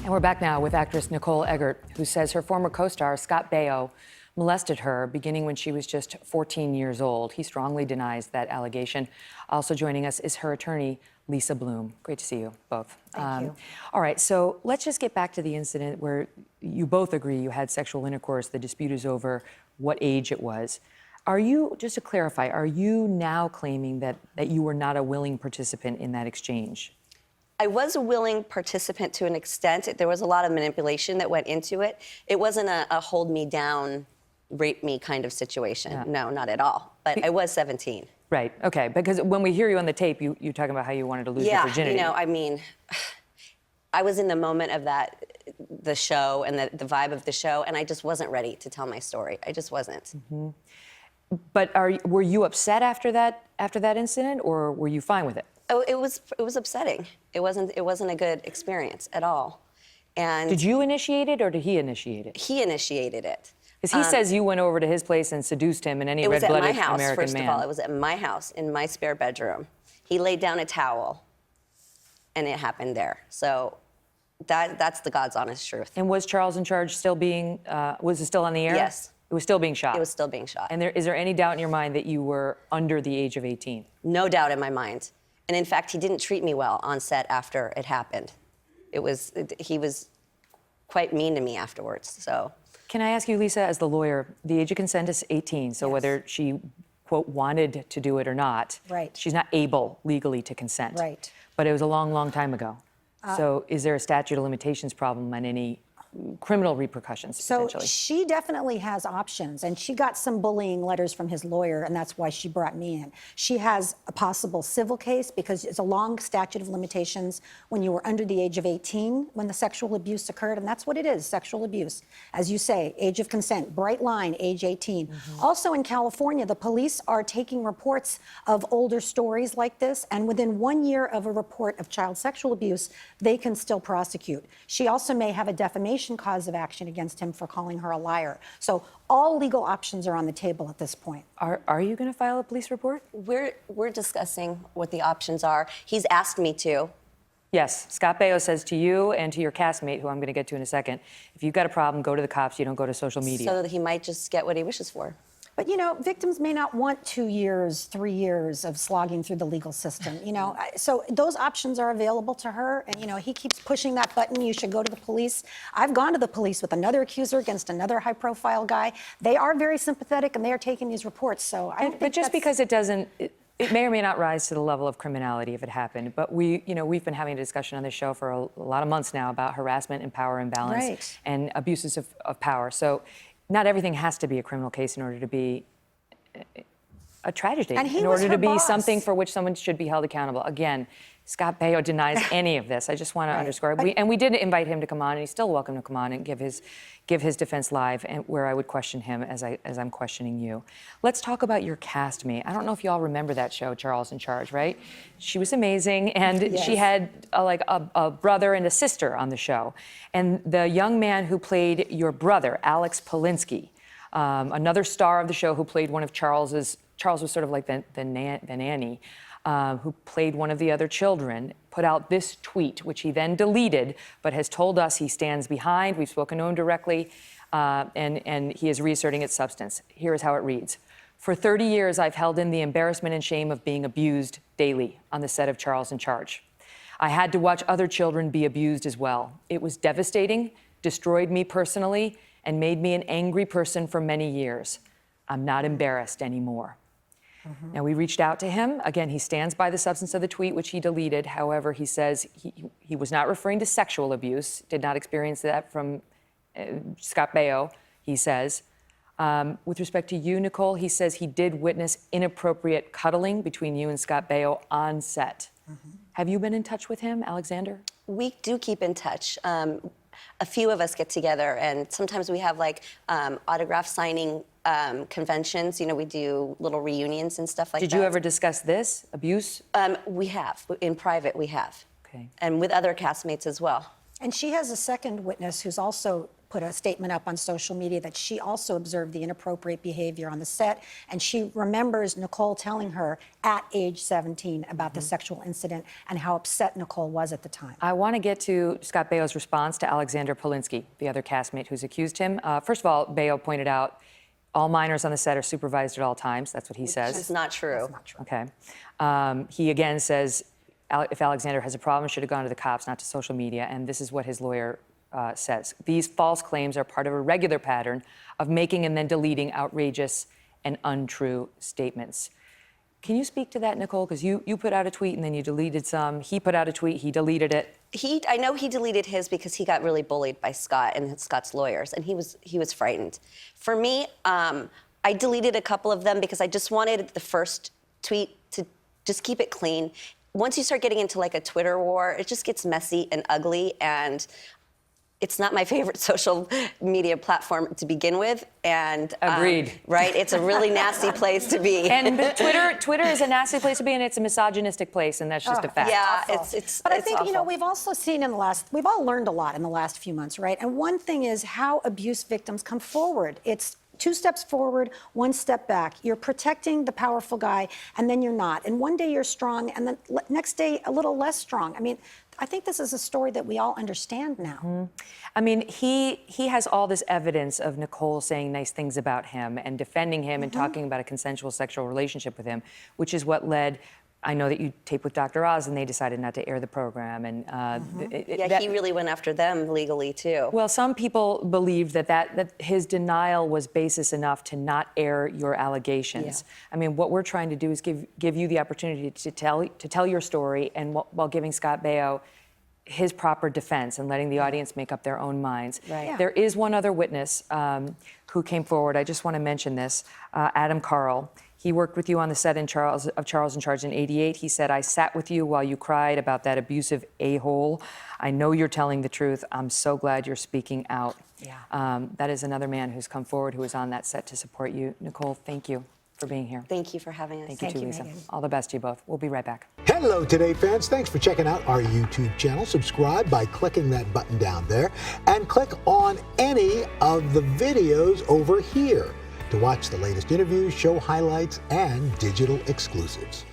And we're back now with actress Nicole Eggert, who says her former co-star, Scott Baio, molested her beginning when she was just 14 years old. He strongly denies that allegation. Also joining us is her attorney, Lisa Bloom. Great to see you both. Thank you. All right, so let's just get back to the incident where you both agree you had sexual intercourse. The dispute is over what age it was. Are you, just to clarify, are you now claiming that you were not a willing participant in that exchange? I was a willing participant to an extent. There was a lot of manipulation that went into it. It wasn't a hold me down, rape me kind of situation. Yeah. No, not at all. But I was 17. Right, okay, because when we hear you on the tape, you're talking about how you wanted to lose your virginity. Yeah, you know, I mean, I was in the moment of the show and the vibe of the show, and I just wasn't ready to tell my story. I just wasn't. Mm-hmm. But were you upset after that incident, or were you fine with it? Oh, it was upsetting. It wasn't a good experience at all. And did you initiate it, or did he initiate it? He initiated it. Because he says you went over to his place and seduced him, and any red-blooded American man. It was at my house, first of all. It was at my house, in my spare bedroom. He laid down a towel, and it happened there. So that's the God's honest truth. And was Charles in Charge still being, was it still on the air? Yes. It was still being shot? It was still being shot. And is there any doubt in your mind that you were under the age of 18? No doubt in my mind. And in fact, he didn't treat me well on set after it happened. He was quite mean to me afterwards, so. Can I ask you, Lisa, as the lawyer, the age of consent is 18, so yes. Whether she, quote, wanted to do it or not, right. She's not able legally to consent. Right. But it was a long, long time ago. So is there a statute of limitations problem on any criminal repercussions, potentially? So she definitely has options, and she got some bullying letters from his lawyer, and that's why she brought me in. She has a possible civil case because it's a long statute of limitations when you were under the age of 18 when the sexual abuse occurred, and that's what it is, sexual abuse. As you say, age of consent, bright line, age 18. Mm-hmm. Also in California, the police are taking reports of older stories like this, and within 1 year of a report of child sexual abuse, they can still prosecute. She also may have a defamation cause of action against him for calling her a liar. So all legal options are on the table at this point. Are you going to file a police report? We're discussing what the options are. He's asked me to. Yes, Scott Baio says to you and to your castmate, who I'm going to get to in a second, if you've got a problem, go to the cops. You don't go to social media. So that he might just get what he wishes for. But, you know, victims may not want 2 years, 3 years of slogging through the legal system, you know. So those options are available to her. And, you know, he keeps pushing that button. You should go to the police. I've gone to the police with another accuser against another high-profile guy. They are very sympathetic, and they are taking these reports. So I don't think But just because it doesn't... It may or may not rise to the level of criminality if it happened, but we've been having a discussion on this show for a lot of months now about harassment and power imbalance right. and abuses of power. So not everything has to be a criminal case in order to be a tragedy, in order to be something for which someone should be held accountable. Again, Scott Baio denies any of this. I just want to underscore. We did invite him to come on, and he's still welcome to come on and give his defense live, and where I would question him as I'm questioning you. Let's talk about your castmate. I don't know if you all remember that show, Charles in Charge, right? She was amazing, and yes. She had a brother and a sister on the show. And the young man who played your brother, Alex Polinksy, another star of the show who played one of Charles was sort of like the nanny, who played one of the other children, put out this tweet, which he then deleted, but has told us he stands behind. We've spoken to him directly, and he is reasserting its substance. Here is how it reads. For 30 years, I've held in the embarrassment and shame of being abused daily on the set of Charles in Charge. I had to watch other children be abused as well. It was devastating, destroyed me personally, and made me an angry person for many years. I'm not embarrassed anymore. Mm-hmm. Now, we reached out to him. Again, he stands by the substance of the tweet, which he deleted. However, he says he was not referring to sexual abuse, did not experience that from Scott Baio, he says. With respect to you, Nicole, he says he did witness inappropriate cuddling between you and Scott Baio on set. Mm-hmm. Have you been in touch with him, Alexander? We do keep in touch. A few of us get together, and sometimes we have autograph signing conventions. You know, we do little reunions and stuff like that. Did you ever discuss this, abuse? We have. In private, we have. Okay. And with other castmates as well. And she has a second witness who's also put a statement up on social media that she also observed the inappropriate behavior on the set, and she remembers Nicole telling her at age 17 about the sexual incident and how upset Nicole was at the time. I want to get to Scott Baio's response to Alexander Polinksy, the other castmate who's accused him. First of all, Baio pointed out all minors on the set are supervised at all times. That's what he says. It's not true. That's not true. Okay. He again says if Alexander has a problem, it should have gone to the cops, not to social media. And this is what his lawyer says. These false claims are part of a regular pattern of making and then deleting outrageous and untrue statements. Can you speak to that, Nicole? Because you put out a tweet and then you deleted some. He put out a tweet, he deleted it. I know he deleted his because he got really bullied by Scott and Scott's lawyers, and he was frightened. For me, I deleted a couple of them because I just wanted the first tweet to just keep it clean. Once you start getting into like a Twitter war, it just gets messy and ugly, and it's not my favorite social media platform to begin with. And Agreed. Right? It's a really nasty place to be. And Twitter is a nasty place to be, and it's a misogynistic place, and that's just a fact. Yeah, Awful. But I think, we've also seen we've all learned a lot in the last few months, right? And one thing is how abuse victims come forward. It's 2 steps forward, 1 step back. You're protecting the powerful guy, and then you're not. And one day you're strong, and then next day a little less strong. I mean, I think this is a story that we all understand now. I mean, he has all this evidence of Nicole saying nice things about him and defending him and talking about a consensual sexual relationship with him, which is what led. I know that you taped with Dr. Oz and they decided not to air the program. And he really went after them legally too. Well, some people believed that his denial was basis enough to not air your allegations. Yeah. I mean, what we're trying to do is give you the opportunity to tell your story, and while giving Scott Baio his proper defense and letting the audience make up their own minds. Right. Yeah. There is one other witness who came forward. I just want to mention this, Adam Carl. He worked with you on the set of Charles in Charge in '88. He said, I sat with you while you cried about that abusive a-hole. I know you're telling the truth. I'm so glad you're speaking out. Yeah. That is another man who's come forward who was on that set to support you. Nicole, thank you for being here. Thank you for having us. Thank you, too, Lisa. Megyn. All the best to you both. We'll be right back. Hello, Today fans. Thanks for checking out our YouTube channel. Subscribe by clicking that button down there and click on any of the videos over here to watch the latest interviews, show highlights, and digital exclusives.